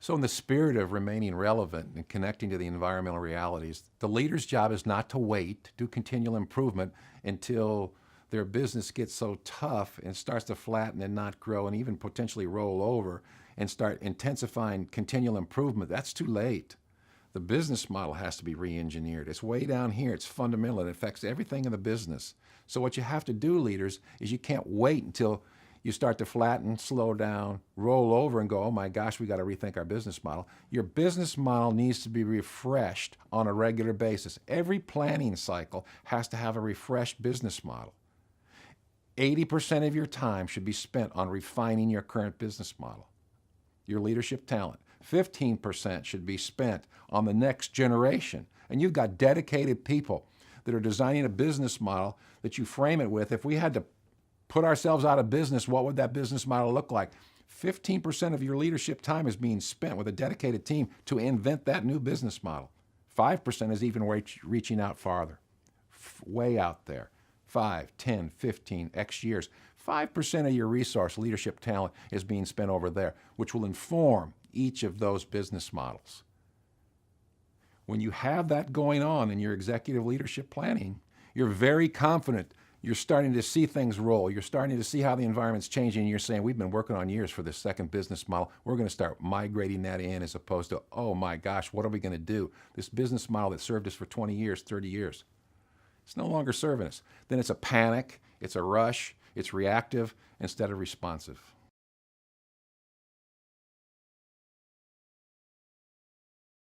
So in the spirit of remaining relevant and connecting to the environmental realities, the leader's job is not to wait to do continual improvement until their business gets so tough and starts to flatten and not grow and even potentially roll over and start intensifying continual improvement. That's too late. The business model has to be re-engineered. It's way down here. It's fundamental. It affects everything in the business. So what you have to do, leaders, is you can't wait until you start to flatten, slow down, roll over and go, oh my gosh, we got to rethink our business model. Your business model needs to be refreshed on a regular basis. Every planning cycle has to have a refreshed business model. 80% of your time should be spent on refining your current business model, your leadership talent. 15% should be spent on the next generation. And you've got dedicated people that are designing a business model that you frame it with. If we had to put ourselves out of business, what would that business model look like? 15% of your leadership time is being spent with a dedicated team to invent that new business model. 5% is even reaching out farther, way out there. 5, 10, 15, X years. 5% of your resource leadership talent is being spent over there, which will inform each of those business models. When you have that going on in your executive leadership planning, you're very confident. You're starting to see things roll. You're starting to see how the environment's changing. You're saying, we've been working on years for this second business model. We're going to start migrating that in, as opposed to, oh my gosh, what are we going to do? This business model that served us for 20 years, 30 years, it's no longer serving us. Then it's a panic, it's a rush, it's reactive instead of responsive.